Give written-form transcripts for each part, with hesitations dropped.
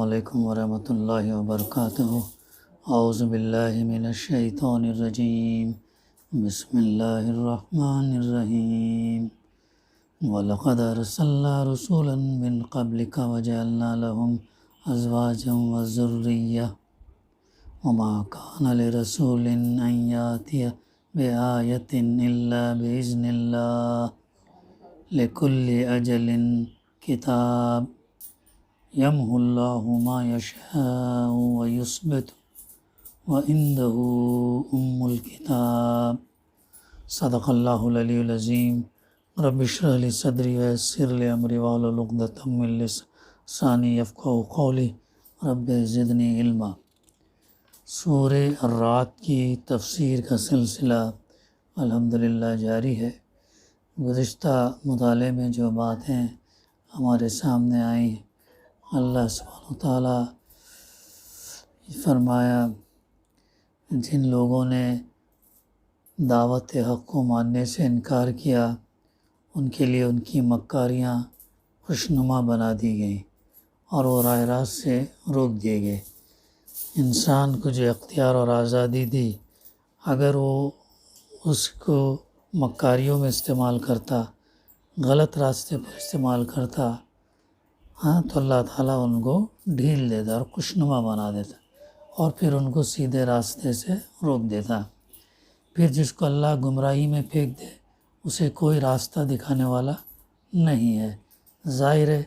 علیکم ورحمۃ اللہ وبرکاتہ۔ اعوذ باللہ من الشیطان الرجیم، بسم اللہ الرحمن الرحیم۔ وَلَقَدْ أَرْسَلْنَا رُسُلًا مِّن قَبْلِكَ وَجَعَلْنَا لَهُمْ أَزْوَاجًا وَذُرِّيَّةً وَمَا كَانَ لِرَسُولٍ أَن يَأْتِيَ بِآيَةٍ إِلَّا بِإِذْنِ اللَّهِ لِكُلِّ أَجَلٍ كِتَابٌ يَمْحُو اللَّهُ مَا يَشَاءُ وَيُثْبِتُ وَعِندَهُ أُمُّ الْكِتَابِ۔ صدق اللہ العلی العظیم۔ رب اشرح لی صدری ویسر لی امری واحلل عقدۃ من لسانی یفقہوا قولی، رب زدنی علما۔ سورہ الرعد کی تفسیر کا سلسلہ الحمدللہ جاری ہے۔ گزشتہ مطالعے میں جو باتیں ہمارے سامنے آئیں، اللہ سبحانہ وتعالیٰ فرمایا جن لوگوں نے دعوت حق کو ماننے سے انکار کیا ان کے لیے ان کی مکاریاں خوشنما بنا دی گئیں اور وہ راہ راست سے روک دیے گئے۔ انسان کو جو اختیار اور آزادی دی، اگر وہ اس کو مکاریوں میں استعمال کرتا، غلط راستے پر استعمال کرتا، تو اللہ تعالیٰ ان کو ڈھیل دیتا اور خوشنما بنا دیتا اور پھر ان کو سیدھے راستے سے روک دیتا۔ پھر جس کو اللہ گمراہی میں پھینک دے اسے کوئی راستہ دکھانے والا نہیں ہے۔ ظاہر ہے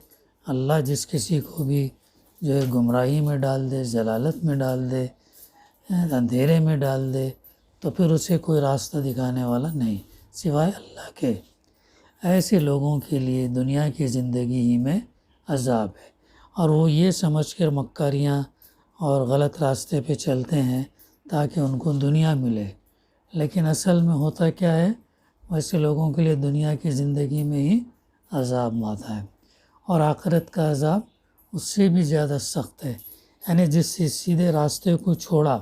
اللہ جس کسی کو بھی جو ہے گمراہی میں ڈال دے، ضلالت میں ڈال دے، اندھیرے میں ڈال دے، تو پھر اسے کوئی راستہ دکھانے والا نہیں سوائے اللہ کے۔ ایسے لوگوں کے لیے دنیا کی زندگی ہی میں عذاب ہے، اور وہ یہ سمجھ کر مکاریاں اور غلط راستے پہ چلتے ہیں تاکہ ان کو دنیا ملے، لیکن اصل میں ہوتا کیا ہے؟ ویسے لوگوں کے لیے دنیا کی زندگی میں ہی عذاب آتا ہے، اور آخرت کا عذاب اس سے بھی زیادہ سخت ہے۔ یعنی جس سے سیدھے راستے کو چھوڑا،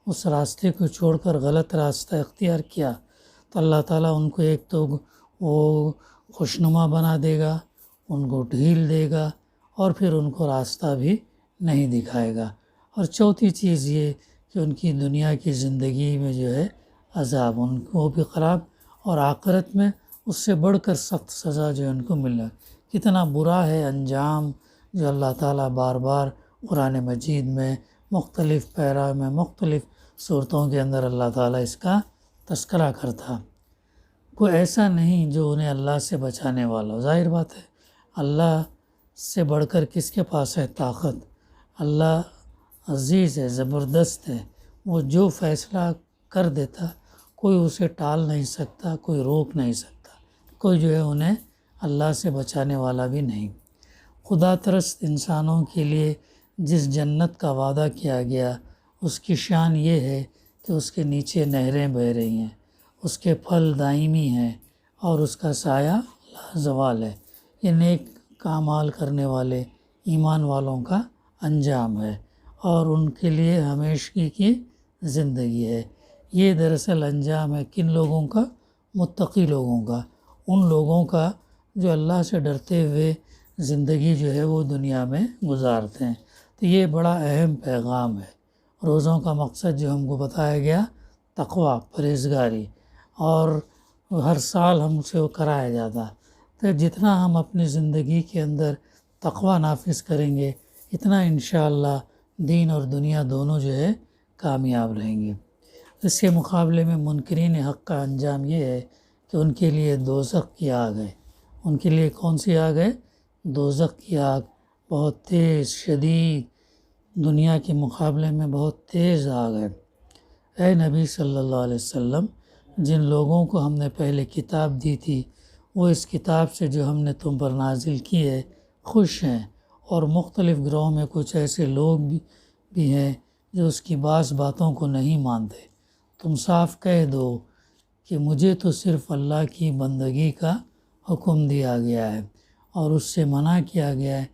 اس راستے کو چھوڑ کر غلط راستہ اختیار کیا، تو اللہ تعالیٰ ان کو ایک تو وہ خوشنما بنا دے گا، ان کو ڈھیل دے گا، اور پھر ان کو راستہ بھی نہیں دکھائے گا۔ اور چوتھی چیز یہ کہ ان کی دنیا کی زندگی میں جو ہے عذاب ان کو بھی خراب، اور آخرت میں اس سے بڑھ کر سخت سزا جو ہے ان کو ملے۔ کتنا برا ہے انجام جو اللہ تعالیٰ بار بار قرآن مجید میں مختلف پیرا میں مختلف صورتوں کے اندر اللہ تعالیٰ اس کا تذکرہ کرتا۔ کوئی ایسا نہیں جو انہیں اللہ سے بچانے والا ہو۔ ظاہر بات ہے اللہ سے بڑھ کر کس کے پاس ہے طاقت؟ اللہ عزیز ہے، زبردست ہے، وہ جو فیصلہ کر دیتا کوئی اسے ٹال نہیں سکتا، کوئی روک نہیں سکتا، کوئی جو ہے انہیں اللہ سے بچانے والا بھی نہیں۔ خدا ترست انسانوں کے لیے جس جنت کا وعدہ کیا گیا اس کی شان یہ ہے کہ اس کے نیچے نہریں بہہ رہی ہیں، اس کے پھل دائمی ہیں اور اس کا سایہ لازوال ہے۔ یہ نیک اعمال کرنے والے ایمان والوں کا انجام ہے اور ان کے لیے ہمیشگی کی زندگی ہے۔ یہ دراصل انجام ہے کن لوگوں کا؟ متقی لوگوں کا، ان لوگوں کا جو اللہ سے ڈرتے ہوئے زندگی جو ہے وہ دنیا میں گزارتے ہیں۔ تو یہ بڑا اہم پیغام ہے۔ روزوں کا مقصد جو ہم کو بتایا گیا تقویٰ، پرہیزگاری، اور ہر سال ہم سے وہ کرایا جاتا۔ تو جتنا ہم اپنی زندگی کے اندر تقویٰ نافذ کریں گے اتنا انشاءاللہ دین اور دنیا دونوں جو ہے کامیاب رہیں گے۔ اس کے مقابلے میں منکرین حق کا انجام یہ ہے کہ ان کے لیے دوزخ کی آگ ہے۔ ان کے لیے کون سی آگ ہے؟ دوزخ کی آگ، بہت تیز، شدید، دنیا کے مقابلے میں بہت تیز آگ ہے۔ اے نبی صلی اللہ علیہ وسلم، جن لوگوں کو ہم نے پہلے کتاب دی تھی وہ اس کتاب سے جو ہم نے تم پر نازل کی ہے خوش ہیں، اور مختلف گروہوں میں کچھ ایسے لوگ بھی ہیں جو اس کی بعض باتوں کو نہیں مانتے۔ تم صاف کہہ دو کہ مجھے تو صرف اللہ کی بندگی کا حکم دیا گیا ہے اور اس سے منع کیا گیا ہے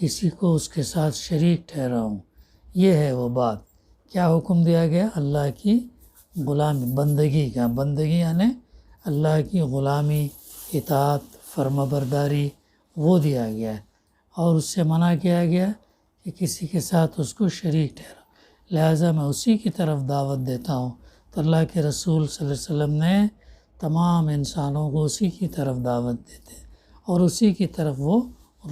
کسی کو اس کے ساتھ شریک ٹھہراؤں۔ یہ ہے وہ بات۔ کیا حکم دیا گیا؟ اللہ کی غلامی، بندگی کا۔ بندگی یعنی اللہ کی غلامی، اطاعت، فرما برداری، وہ دیا گیا ہے۔ اور اس سے منع کیا گیا کہ کسی کے ساتھ اس کو شریک ٹھہرا، لہٰذا میں اسی کی طرف دعوت دیتا ہوں۔ تو اللہ کے رسول صلی اللہ علیہ وسلم نے تمام انسانوں کو اسی کی طرف دعوت دیتے ہیں اور اسی کی طرف وہ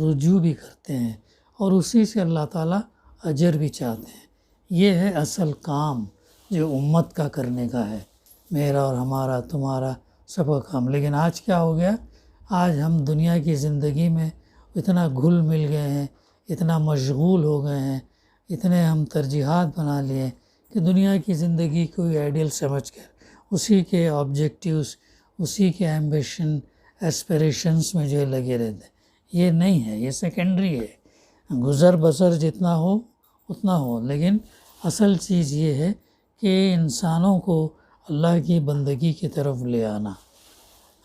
رجوع بھی کرتے ہیں اور اسی سے اللہ تعالیٰ اجر بھی چاہتے ہیں۔ یہ ہے اصل کام جو امت کا کرنے کا ہے، میرا اور ہمارا، تمہارا، سب کا کام۔ لیکن آج کیا ہو گیا؟ آج ہم دنیا کی زندگی میں اتنا گھل مل گئے ہیں، اتنا مشغول ہو گئے ہیں، اتنے ہم ترجیحات بنا لیے کہ دنیا کی زندگی کو آئیڈیل سمجھ کر اسی کے آبجیکٹیوز، اسی کے ایمبیشن، ایسپریشنز میں جو ہے لگے رہتے ہیں۔ یہ نہیں ہے، یہ سیکنڈری ہے۔ گزر بسر جتنا ہو اتنا ہو، لیکن اصل چیز یہ ہے کہ انسانوں کو اللہ کی بندگی کی طرف لے آنا،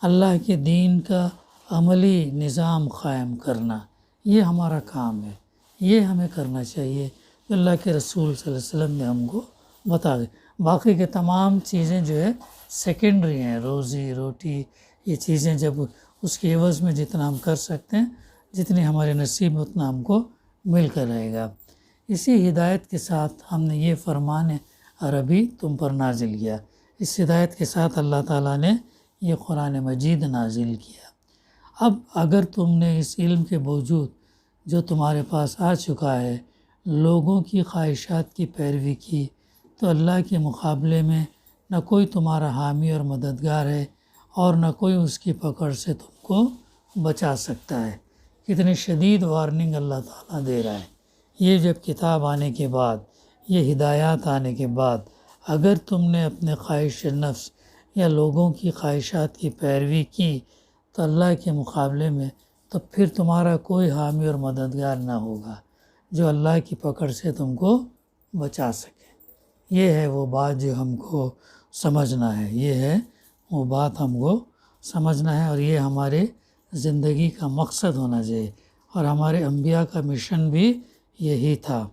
اللہ کے دین کا عملی نظام قائم کرنا، یہ ہمارا کام ہے، یہ ہمیں کرنا چاہیے جو اللہ کے رسول صلی اللہ علیہ وسلم نے ہم کو بتا دے۔ باقی کے تمام چیزیں جو ہے سیکنڈری ہیں، روزی روٹی، یہ چیزیں جب اس کے عوض میں جتنا ہم کر سکتے ہیں، جتنی ہمارے نصیب میں اتنا ہم کو مل کر رہے گا۔ اسی ہدایت کے ساتھ ہم نے یہ فرمان عربی تم پر نازل کیا، اس ہدایت کے ساتھ اللہ تعالیٰ نے یہ قرآن مجید نازل کیا۔ اب اگر تم نے اس علم کے باوجود جو تمہارے پاس آ چکا ہے لوگوں کی خواہشات کی پیروی کی، تو اللہ کے مقابلے میں نہ کوئی تمہارا حامی اور مددگار ہے اور نہ کوئی اس کی پکڑ سے تم کو بچا سکتا ہے۔ کتنی شدید وارننگ اللہ تعالیٰ دے رہا ہے۔ یہ جب کتاب آنے کے بعد، یہ ہدایات آنے کے بعد اگر تم نے اپنے خواہش نفس یا لوگوں کی خواہشات کی پیروی کی تو اللہ کے مقابلے میں تو پھر تمہارا کوئی حامی اور مددگار نہ ہوگا جو اللہ کی پکڑ سے تم کو بچا سکے۔ یہ ہے وہ بات جو ہم کو سمجھنا ہے، یہ ہے وہ بات ہم کو سمجھنا ہے، اور یہ ہمارے زندگی کا مقصد ہونا چاہیے، اور ہمارے انبیاء کا مشن بھی یہی تھا۔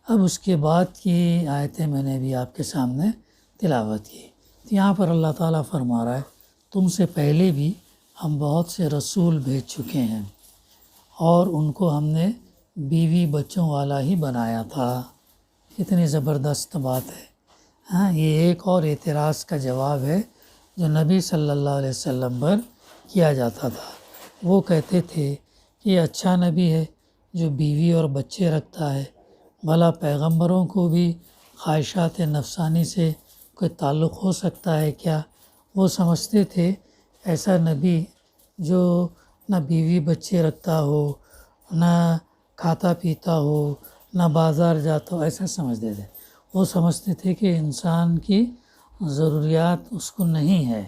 اب اس کے بعد کی آیتیں میں نے بھی آپ کے سامنے تلاوت کی۔ یہاں پر اللہ تعالیٰ فرما رہا ہے تم سے پہلے بھی ہم بہت سے رسول بھیج چکے ہیں اور ان کو ہم نے بیوی بچوں والا ہی بنایا تھا۔ کتنی زبردست بات ہے۔ ہاں، یہ ایک اور اعتراض کا جواب ہے جو نبی صلی اللہ علیہ وسلم پر کیا جاتا تھا۔ وہ کہتے تھے کہ یہ اچھا نبی ہے جو بیوی اور بچے رکھتا ہے، بھلا پیغمبروں کو بھی خواہشات نفسانی سے کوئی تعلق ہو سکتا ہے کیا؟ وہ سمجھتے تھے ایسا نبی جو نہ بیوی بچے رکھتا ہو، نہ کھاتا پیتا ہو، نہ بازار جاتا ہو، ایسا سمجھتے تھے۔ وہ سمجھتے تھے کہ انسان کی ضروریات اس کو نہیں ہے۔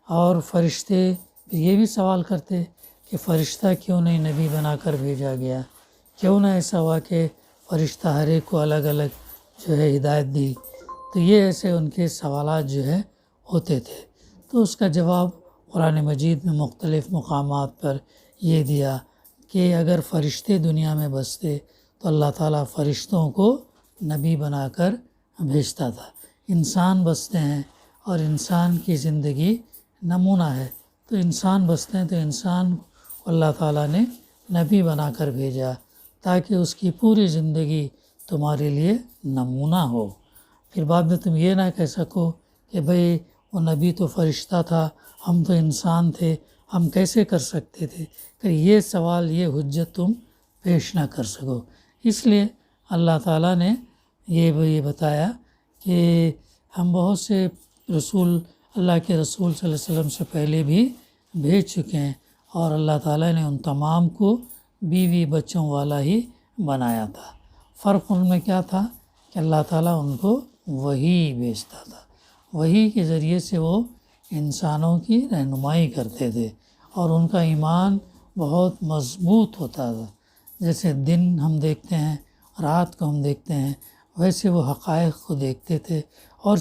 اور فرشتے یہ بھی سوال کرتے کہ فرشتہ کیوں نہیں نبی بنا کر بھیجا گیا؟ کیوں نہ ایسا ہوا کہ فرشتہ ہر ایک کو الگ الگ جو ہے ہدایت دی؟ تو یہ ایسے ان کے سوالات جو ہے ہوتے تھے۔ تو اس کا جواب قرآن مجید میں مختلف مقامات پر یہ دیا کہ اگر فرشتے دنیا میں بستے تو اللہ تعالیٰ فرشتوں کو نبی بنا کر بھیجتا تھا۔ انسان بستے ہیں اور انسان کی زندگی نمونہ ہے، تو انسان بستے ہیں تو انسان کو اللہ تعالیٰ نے نبی بنا کر بھیجا تاکہ اس کی پوری زندگی تمہارے لیے نمونہ ہو۔ پھر بعد میں تم یہ نہ کہہ سکو کہ بھئی وہ نبی تو فرشتہ تھا، ہم تو انسان تھے، ہم کیسے کر سکتے تھے؟ کہ یہ سوال، یہ حجت تم پیش نہ کر سکو۔ اس لیے اللہ تعالیٰ نے یہ بتایا کہ ہم بہت سے رسول اللہ کے رسول صلی اللہ علیہ وسلم سے پہلے بھی بھیج چکے ہیں، اور اللہ تعالیٰ نے ان تمام کو بیوی بچوں والا ہی بنایا تھا۔ فرق ان میں کیا تھا کہ اللہ تعالیٰ ان کو وحی بھیجتا تھا، وحی کے ذریعے سے وہ انسانوں کی رہنمائی کرتے تھے اور ان کا ایمان بہت مضبوط ہوتا تھا۔ جیسے دن ہم دیکھتے ہیں، رات کو ہم دیکھتے ہیں، ویسے وہ حقائق کو دیکھتے تھے اور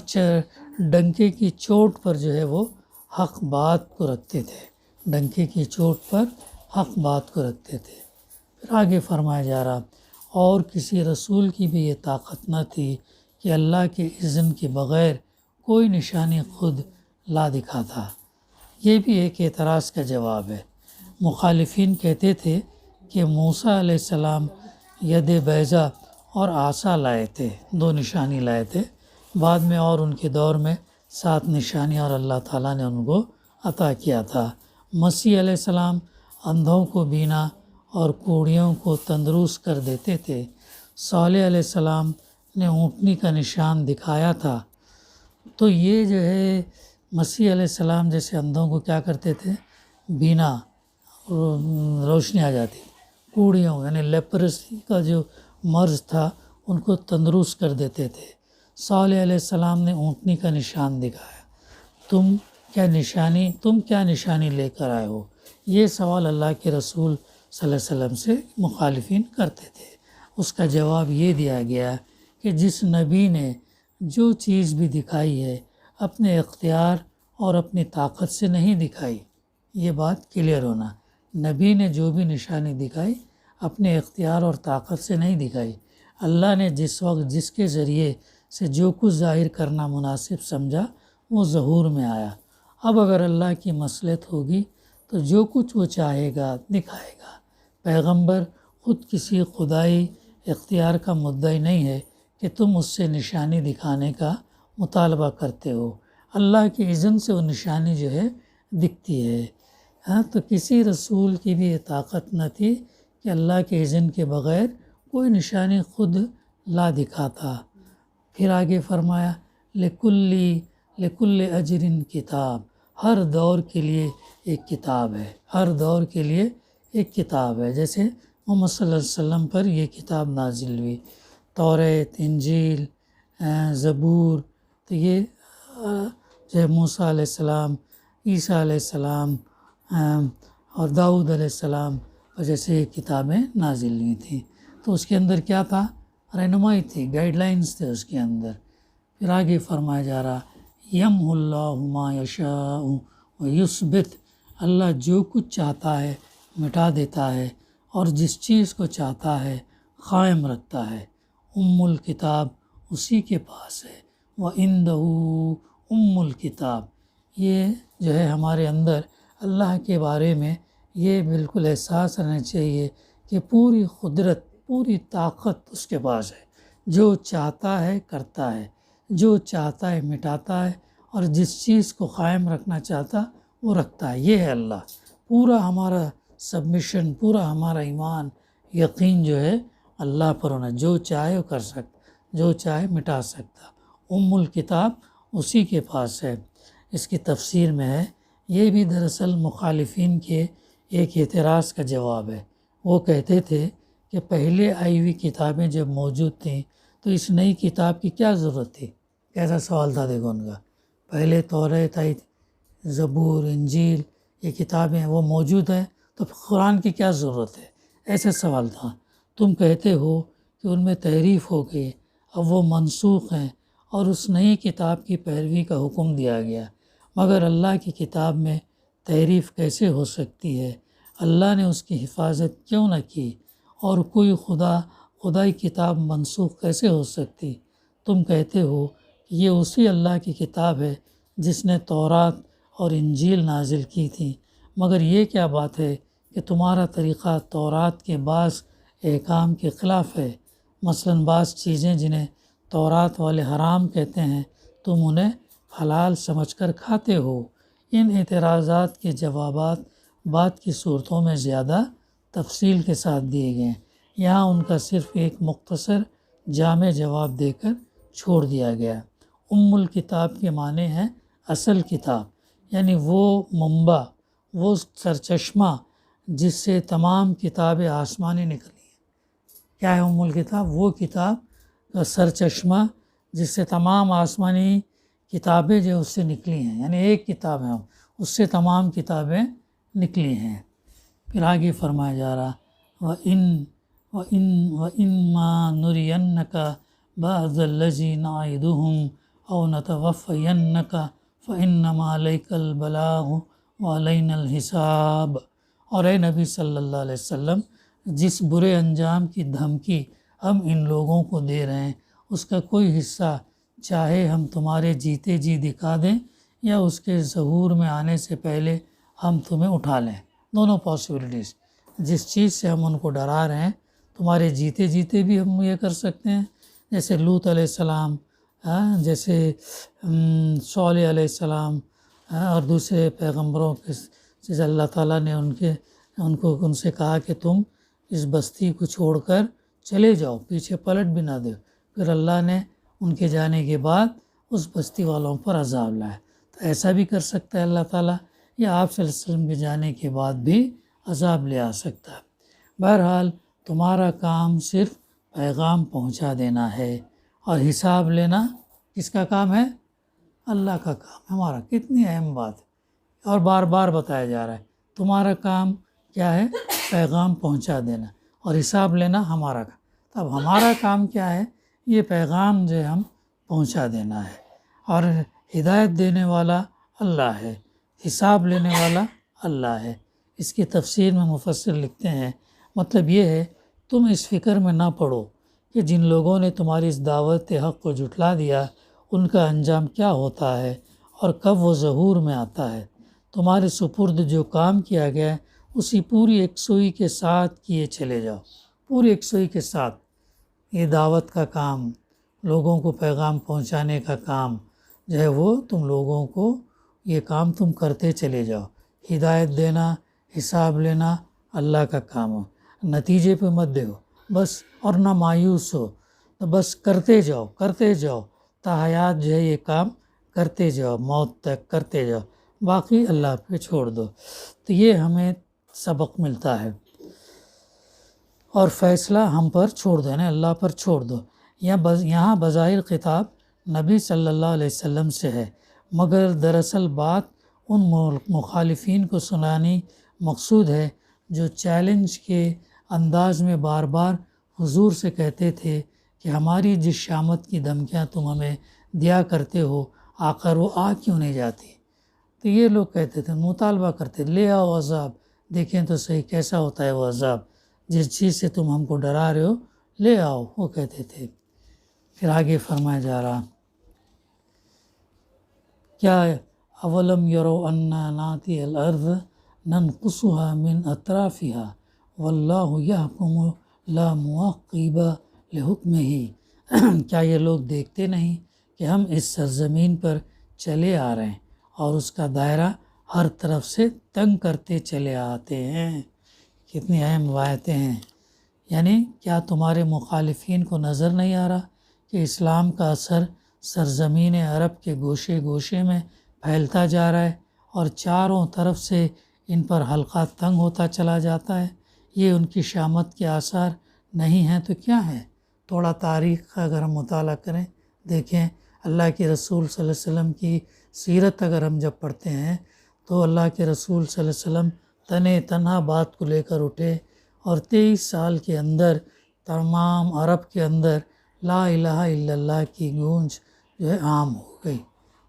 ڈنکے کی چوٹ پر جو ہے وہ حق بات کو رکھتے تھے، ڈنکے کی چوٹ پر حق بات کو رکھتے تھے۔ پھر آگے فرمایا جا رہا اور کسی رسول کی بھی یہ طاقت نہ تھی کہ اللہ کے اذن کے بغیر کوئی نشانی خود لا دکھاتا۔ یہ بھی ایک اعتراض کا جواب ہے۔ مخالفین کہتے تھے کہ موسیٰ علیہ السلام ید بیضا اور عصا لائے تھے، 2 نشانی لائے تھے، بعد میں اور ان کے دور میں 7 نشانیاں اور اللہ تعالیٰ نے ان کو عطا کیا تھا۔ مسیح علیہ السلام اندھوں کو بینا اور کوڑیوں کو تندرست کر دیتے تھے۔ صالح علیہ السلام نے اونٹنی کا نشان دکھایا تھا۔ تو یہ جو ہے مسیح علیہ السلام جیسے اندھوں کو کیا کرتے تھے، بینا، روشنی آ جاتی، کوڑیوں یعنی لیپرسی کا جو مرض تھا ان کو تندرست کر دیتے تھے۔ صالح علیہ السلام نے اونٹنی کا نشان دکھایا۔ تم کیا نشانی لے کر آئے ہو؟ یہ سوال اللہ کے رسول صلی اللہ علیہ وسلم سے مخالفین کرتے تھے۔ اس کا جواب یہ دیا گیا کہ جس نبی نے جو چیز بھی دکھائی ہے اپنے اختیار اور اپنی طاقت سے نہیں دکھائی۔ یہ بات کلیئر ہونا، نبی نے جو بھی نشانی دکھائی اپنے اختیار اور طاقت سے نہیں دکھائی، اللہ نے جس وقت جس کے ذریعے سے جو کچھ ظاہر کرنا مناسب سمجھا وہ ظہور میں آیا۔ اب اگر اللہ کی مصلحت ہوگی تو جو کچھ وہ چاہے گا دکھائے گا۔ پیغمبر خود کسی خدائی اختیار کا مدعی نہیں ہے کہ تم اس سے نشانی دکھانے کا مطالبہ کرتے ہو، اللہ کی اذن سے وہ نشانی جو ہے دکھتی ہے۔ تو کسی رسول کی بھی یہ طاقت نہ تھی کہ اللہ کے اذن کے بغیر کوئی نشانی خود لا دکھاتا۔ پھر آگے فرمایا لکل اجر کتاب، ہر دور کے لیے ایک کتاب ہے، ہر دور کے لیے ایک کتاب ہے۔ جیسے محمد صلی اللہ علیہ وسلم پر یہ کتاب نازل ہوئی، توریت، انجیل، زبور، تو یہ جو ہے موسیٰ علیہ السلام، عیسیٰ علیہ السلام اور داؤد علیہ السلام اور جیسے یہ کتابیں نازل ہوئی تھیں۔ تو اس کے اندر کیا تھا؟ رہنمائی تھی، گائیڈ لائنز تھے اس کے اندر۔ پھر آگے فرمایا جا رہا یمحو اللہ ما یشاء ویثبت، اللہ جو کچھ چاہتا ہے مٹا دیتا ہے اور جس چیز کو چاہتا ہے قائم رکھتا ہے۔ الکتاب اسی کے پاس ہے، وَعِندَهُ الکتاب۔ یہ جو ہے ہمارے اندر اللہ کے بارے میں یہ بالکل احساس رہنا چاہیے کہ پوری قدرت، پوری طاقت اس کے پاس ہے، جو چاہتا ہے کرتا ہے، جو چاہتا ہے مٹاتا ہے اور جس چیز کو قائم رکھنا چاہتا وہ رکھتا ہے۔ یہ ہے اللہ۔ پورا ہمارا سبمیشن، پورا ہمارا ایمان، یقین جو ہے اللہ پر ہونا، جو چاہے وہ کر سکتا، جو چاہے مٹا سکتا۔ الکتاب اسی کے پاس ہے۔ اس کی تفسیر میں ہے، یہ بھی دراصل مخالفین کے ایک اعتراض کا جواب ہے۔ وہ کہتے تھے کہ پہلے آئی ہوئی کتابیں جب موجود تھیں تو اس نئی کتاب کی کیا ضرورت تھی؟ کیسا سوال تھا دیکھو ان کا۔ پہلے توریت آئی تھی، زبور، انجیل، یہ کتابیں وہ موجود ہیں تو قرآن کی کیا ضرورت ہے؟ ایسا سوال تھا۔ تم کہتے ہو کہ ان میں تحریف ہو گئی، اب وہ منسوخ ہیں اور اس نئی کتاب کی پیروی کا حکم دیا گیا، مگر اللہ کی کتاب میں تحریف کیسے ہو سکتی ہے؟ اللہ نے اس کی حفاظت کیوں نہ کی؟ اور کوئی خدائی کتاب منسوخ کیسے ہو سکتی؟ تم کہتے ہو کہ یہ اسی اللہ کی کتاب ہے جس نے تورات اور انجیل نازل کی تھی، مگر یہ کیا بات ہے کہ تمہارا طریقہ تورات کے بعض احکام کے خلاف ہے، مثلاً بعض چیزیں جنہیں تورات والے حرام کہتے ہیں تم انہیں حلال سمجھ کر کھاتے ہو۔ ان اعتراضات کے جوابات بعد کی صورتوں میں زیادہ تفصیل کے ساتھ دیے گئے ہیں، یہاں ان کا صرف ایک مختصر جامع جواب دے کر چھوڑ دیا گیا۔ الکتاب کے معنی ہیں اصل کتاب، یعنی وہ منبع، وہ سرچشمہ جس سے تمام کتابیں آسمانی نکلی ہیں۔ کیا ہے الکتاب؟ وہ کتاب کا سرچشمہ جس سے تمام آسمانی کتابیں جو اس سے نکلی ہیں، یعنی ایک کتاب ہے اس سے تمام کتابیں نکلی ہیں۔ پھر آگے فرمایا جا رہا وَإِمَّا نُرِيَنَّكَ بَعْضَ الَّذِي نَعِدُهُمْ أَوْ نَتَوَفَّيَنَّكَ فَإِنَّمَا عَلَيْكَ الْبَلَاغُ وَعَلَيْنَا الْحِسَابُ۔ اور اے نبی صلی اللہ علیہ وسلم، جس برے انجام کی دھمکی ہم ان لوگوں کو دے رہے ہیں اس کا کوئی حصہ چاہے ہم تمہارے جیتے جی دکھا دیں یا اس کے ظہور میں آنے سے پہلے ہم تمہیں اٹھا لیں، دونوں پاسبلٹیز۔ جس چیز سے ہم ان کو ڈرا رہے ہیں تمہارے جیتے جیتے بھی ہم یہ کر سکتے ہیں، جیسے لوط علیہ السلام، جیسے صالح علیہ السلام، اور دوسرے پیغمبروں کے جیسے اللہ تعالیٰ نے ان سے کہا کہ تم اس بستی کو چھوڑ کر چلے جاؤ، پیچھے پلٹ بھی نہ دو، پھر اللہ نے ان کے جانے کے بعد اس بستی والوں پر عذاب لایا۔ تو ایسا بھی کر سکتا ہے اللہ تعالیٰ، یا آپ صلی اللہ علیہ وسلم کے جانے کے بعد بھی عذاب لے آ سکتا ہے۔ بہرحال تمہارا کام صرف پیغام پہنچا دینا ہے، اور حساب لینا کس کا کام ہے؟ اللہ کا کام ہے۔ ہمارا کتنی اہم بات ہے، اور بار بار بتایا جا رہا ہے تمہارا کام کیا ہے؟ پیغام پہنچا دینا، اور حساب لینا ہمارا کام۔ تو اب ہمارا کام کیا ہے؟ یہ پیغام جو ہم پہنچا دینا ہے، اور ہدایت دینے والا اللہ ہے، حساب لینے والا اللہ ہے۔ اس کی تفسیر میں مفسر لکھتے ہیں مطلب یہ ہے تم اس فکر میں نہ پڑو کہ جن لوگوں نے تمہاری اس دعوت حق کو جھٹلا دیا ان کا انجام کیا ہوتا ہے اور کب وہ ظہور میں آتا ہے۔ تمہارے سپرد جو کام کیا گیا ہے اسی پوری یکسوئی کے ساتھ کیے چلے جاؤ، پوری یکسوئی کے ساتھ۔ یہ دعوت کا کام، لوگوں کو پیغام پہنچانے کا کام جو ہے وہ تم لوگوں کو یہ کام تم کرتے چلے جاؤ۔ ہدایت دینا، حساب لینا اللہ کا کام ہو، نتیجے پہ مت دیو بس، اور نہ مایوس ہو، بس کرتے جاؤ تا حیات جو ہے یہ کام کرتے جاؤ، موت تک کرتے جاؤ، باقی اللہ پہ چھوڑ دو۔ تو یہ ہمیں سبق ملتا ہے، اور فیصلہ ہم پر چھوڑ دو، یعنی اللہ پر چھوڑ دو۔ یہاں بظاہر خطاب نبی صلی اللہ علیہ وسلم سے ہے، مگر دراصل بات ان مخالفین کو سنانی مقصود ہے جو چیلنج کے انداز میں بار بار حضور سے کہتے تھے کہ ہماری جس شامت کی دھمکیاں تم ہمیں دیا کرتے ہو آخر وہ آ کیوں نہیں جاتی۔ تو یہ لوگ کہتے تھے، مطالبہ کرتے تھے، لے آؤ عذاب، دیکھیں تو صحیح کیسا ہوتا ہے وہ عذاب، جس چیز سے تم ہم کو ڈرا رہے ہو لے آؤ، وہ کہتے تھے۔ پھر آگے فرمایا جا رہا کیا اولم یرو انا ناتی الارض ننقصها من اطرافها واللہ یحکم لا معقب لحکمہ۔ کیا یہ لوگ دیکھتے نہیں کہ ہم اس سرزمین پر چلے آ رہے ہیں اور اس کا دائرہ ہر طرف سے تنگ کرتے چلے آتے ہیں۔ کتنی اہم روایتیں ہیں۔ یعنی کیا تمہارے مخالفین کو نظر نہیں آ رہا کہ اسلام کا اثر سرزمین عرب کے گوشے گوشے میں پھیلتا جا رہا ہے اور چاروں طرف سے ان پر حلقہ تنگ ہوتا چلا جاتا ہے؟ یہ ان کی شامت کے آثار نہیں ہیں تو کیا ہے؟ تھوڑا تاریخ کا اگر ہم مطالعہ کریں، دیکھیں اللہ کے رسول صلی اللہ علیہ وسلم کی سیرت اگر ہم جب پڑھتے ہیں تو اللہ کے رسول صلی اللہ علیہ وسلم تنہا بات کو لے کر اٹھے، اور 23 سال کے اندر تمام عرب کے اندر لا الہ الا اللہ کی گونج جو ہے عام ہو گئی۔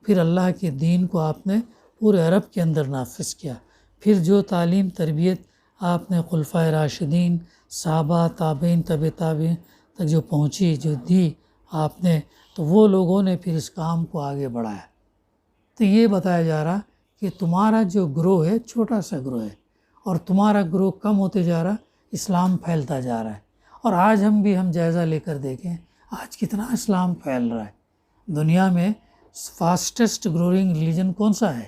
پھر اللہ کے دین کو آپ نے پورے عرب کے اندر نافذ کیا۔ پھر جو تعلیم تربیت آپ نے خلفائے راشدین، صحابہ، تابعین، طب تابعین تک جو پہنچی، جو دی آپ نے، تو وہ لوگوں نے پھر اس کام کو آگے بڑھایا۔ تو یہ بتایا جا رہا کہ تمہارا جو گروہ ہے چھوٹا سا گروہ ہے، اور تمہارا گروہ کم ہوتے جا رہا، اسلام پھیلتا جا رہا ہے۔ اور آج ہم جائزہ لے کر دیکھیں آج کتنا اسلام پھیل رہا ہے۔ دنیا میں فاسٹسٹ گروئنگ ریلیجن کون سا ہے؟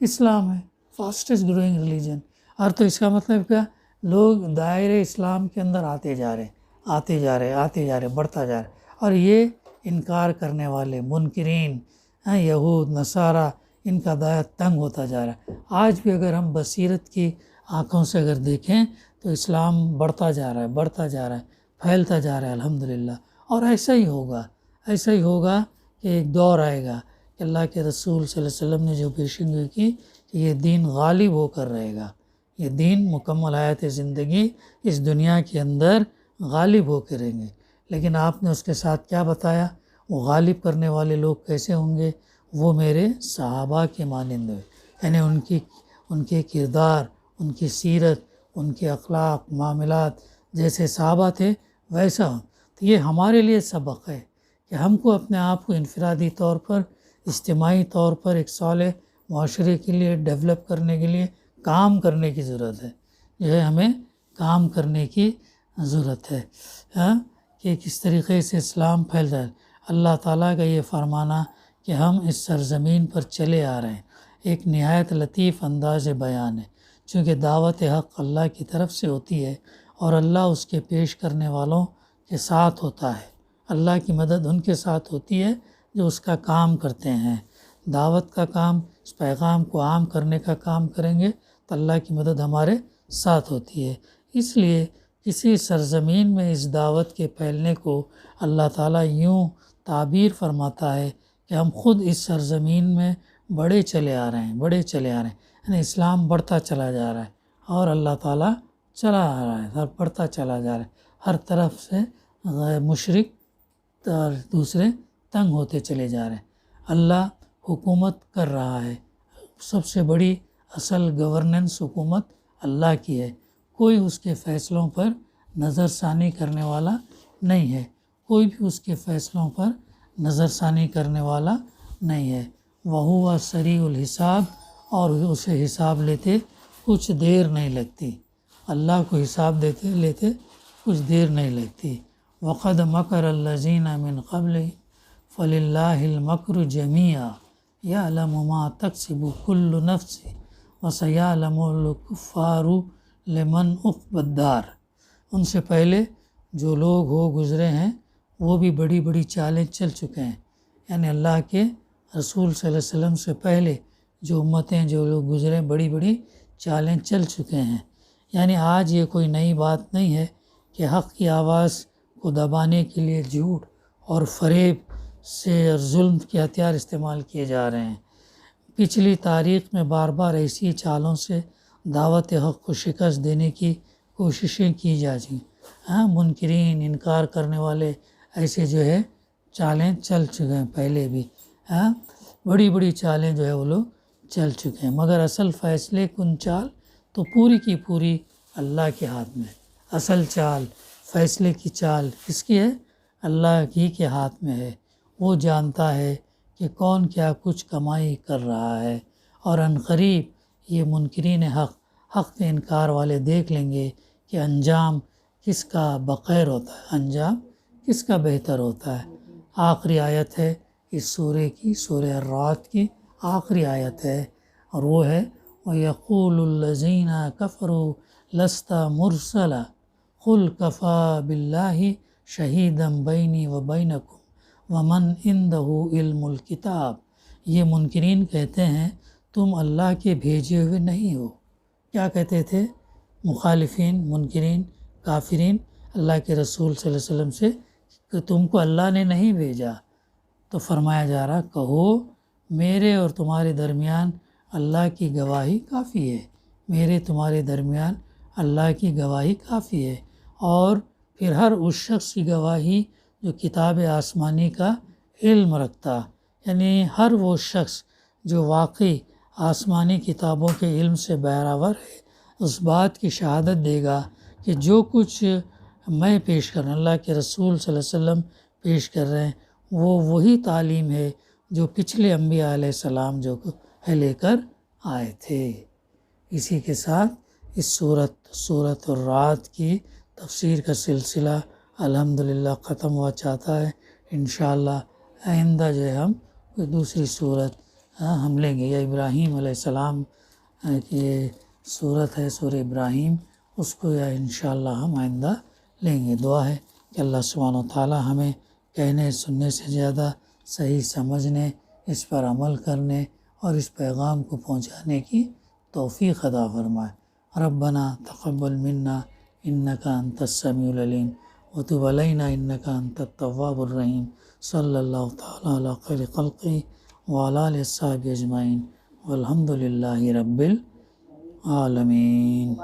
اسلام ہے، فاسٹسٹ گروئنگ ریلیجن۔ اور تو اس کا مطلب کیا؟ لوگ دائرے اسلام کے اندر آتے جا رہے، بڑھتا جا رہا ہے۔ اور یہ انکار کرنے والے منکرین، یہود، نصارہ، ان کا دائرہ تنگ ہوتا جا رہا ہے۔ آج بھی اگر ہم بصیرت کی آنکھوں سے اگر دیکھیں تو اسلام بڑھتا جا رہا ہے، پھیلتا جا رہا ہے الحمدللہ۔ اور ایسا ہی ہوگا کہ ایک دور آئے گا کہ اللہ کے رسول صلی اللہ علیہ وسلم نے جو پیشن گوئی کی کہ یہ دین غالب ہو کر رہے گا، یہ دین مکمل حیات زندگی اس دنیا کے اندر غالب ہو کے رہیں گے۔ لیکن آپ نے اس کے ساتھ کیا بتایا؟ وہ غالب کرنے والے لوگ کیسے ہوں گے؟ وہ میرے صحابہ کے مانند ہوئے، یعنی ان کے کردار، ان کی سیرت، ان کے اخلاق، معاملات جیسے صحابہ تھے ویسا ہوں۔ تو یہ ہمارے لیے سبق ہے کہ ہم کو اپنے آپ کو انفرادی طور پر، اجتماعی طور پر ایک صالح معاشرے کے لیے ڈیولپ کرنے کے لیے کام کرنے کی ضرورت ہے۔ جو ہے ہمیں کام کرنے کی ضرورت ہے کہ کس طریقے سے اسلام پھیل رہا ہے۔ اللہ تعالیٰ کا یہ فرمانا کہ ہم اس سرزمین پر چلے آ رہے ہیں ایک نہایت لطیف انداز بیان ہے، چونکہ دعوت حق اللہ کی طرف سے ہوتی ہے اور اللہ اس کے پیش کرنے والوں کے ساتھ ہوتا ہے۔ اللہ کی مدد ان کے ساتھ ہوتی ہے جو اس کا کام کرتے ہیں۔ دعوت کا کام، اس پیغام کو عام کرنے کا کام کریں گے تو اللہ کی مدد ہمارے ساتھ ہوتی ہے۔ اس لیے کسی سرزمین میں اس دعوت کے پھیلنے کو اللہ تعالیٰ یوں تعبیر فرماتا ہے کہ ہم خود اس سرزمین میں بڑے چلے آ رہے ہیں، یعنی اسلام بڑھتا چلا جا رہا ہے اور اللہ تعالیٰ چلا آ رہا ہے، بڑھتا چلا جا رہا ہے، ہر طرف سے مشرک اور دوسرے تنگ ہوتے چلے جا رہے ہیں۔ اللہ حکومت کر رہا ہے، سب سے بڑی اصل گورننس حکومت اللہ کی ہے، کوئی اس کے فیصلوں پر نظر ثانی کرنے والا نہیں ہے، کوئی بھی اس کے فیصلوں پر نظر ثانی کرنے والا نہیں ہے۔ وَهُوَ سَرِيعُ الْحِسَابِ، اور اسے حساب لیتے کچھ دیر نہیں لگتی، اللہ کو حساب لیتے کچھ دیر نہیں لگتی۔ وَقَدْ مَكَرَ الَّذِينَ مِنْ قَبْلِهِمْ فَلِلَّهِ الْمَكْرُ جَمِيعًا يَعْلَمُ مَا تَكْسِبُ كُلُّ نَفْسٍ وَسَيَعْلَمُ الْكُفَّارُ لِمَنْ عُقْبَى الدَّارِ۔ ان سے پہلے جو لوگ گزرے ہیں وہ بھی بڑی بڑی چالیں چل چکے ہیں، یعنی اللہ کے رسول صلی اللہ علیہ وسلم سے پہلے جو امتیں، جو لوگ گزرے، بڑی بڑی چالیں چل چکے ہیں۔ یعنی آج یہ کوئی نئی بات نہیں ہے کہ حق کی آواز کو دبانے کے لیے جھوٹ اور فریب سے اور ظلم کے ہتھیار استعمال کیے جا رہے ہیں۔ پچھلی تاریخ میں بار بار ایسی چالوں سے دعوت حق کو شکست دینے کی کوششیں کی جا چکی۔ منکرین، انکار کرنے والے ایسے جو ہے چالیں چل چکے ہیں، پہلے بھی بڑی بڑی چالیں جو ہے وہ لوگ چل چکے ہیں، مگر اصل فیصلے کن چال تو پوری کی پوری اللہ کے ہاتھ میں۔ اصل چال، فیصلے کی چال کس کی ہے؟ اللہ ہی کے ہاتھ میں ہے۔ وہ جانتا ہے کہ کون کیا کچھ کمائی کر رہا ہے، اور عنقریب یہ منکرین حق کے انکار والے دیکھ لیں گے کہ انجام کس کا بخیر ہوتا ہے، انجام کس کا بہتر ہوتا ہے۔ آخری آیت ہے اس سورہ کی، سورہ الرعد کی آخری آیت ہے، اور وہ ہے وَيَقُولُ الَّذِينَ كَفَرُوا لَسْتَ مُرْسَلًا قُلْ كَفَى بِاللَّهِ شَهِيدًا بَيْنِي وَبَيْنَكُمْ وَمَنْ عِندَهُ عِلْمُ الْكِتَابِ۔ یہ منکرین کہتے ہیں تم اللہ کے بھیجے ہوئے نہیں ہو۔ کیا کہتے تھے مخالفین، منکرین، کافرین اللہ کے رسول صلی اللہ علیہ وسلم سے کہ تم کو اللہ نے نہیں بھیجا؟ تو فرمایا جا رہا کہو میرے اور تمہارے درمیان اللہ کی گواہی کافی ہے، میرے تمہارے درمیان اللہ کی گواہی کافی ہے، اور پھر ہر اس شخص کی گواہی جو کتاب آسمانی کا علم رکھتا، یعنی ہر وہ شخص جو واقعی آسمانی کتابوں کے علم سے بہرور ہے، اس بات کی شہادت دے گا کہ جو کچھ میں پیش کر رہا ہوں، اللہ کے رسول صلی اللہ علیہ وسلم پیش کر رہے ہیں، وہ وہی تعلیم ہے جو پچھلے انبیاء علیہ السلام جو لے کر آئے تھے۔ اسی کے ساتھ اس سورۃ الرعد کی تفسیر کا سلسلہ الحمدللہ ختم ہوا چاہتا ہے۔ انشاءاللہ آئندہ جو ہے ہم کوئی دوسری سورت ہم لیں گے، یا ابراہیم علیہ السلام کی سورت ہے سورہ ابراہیم، اس کو یا انشاءاللہ ہم آئندہ لیں گے۔ دعا ہے کہ اللہ سبحانہ و تعالی ہمیں کہنے سننے سے زیادہ صحیح سمجھنے، اس پر عمل کرنے اور اس پیغام کو پہنچانے کی توفیق عطا فرمائے۔ ربنا تقبل منا انک انت السمیع العلیم وتب علینا انک انت التواب الرحیم۔ صلی اللہ تعالی علی خیر خلقہ وعلی آلہ وصحبہ اجمعین والحمد للہ رب العالمین۔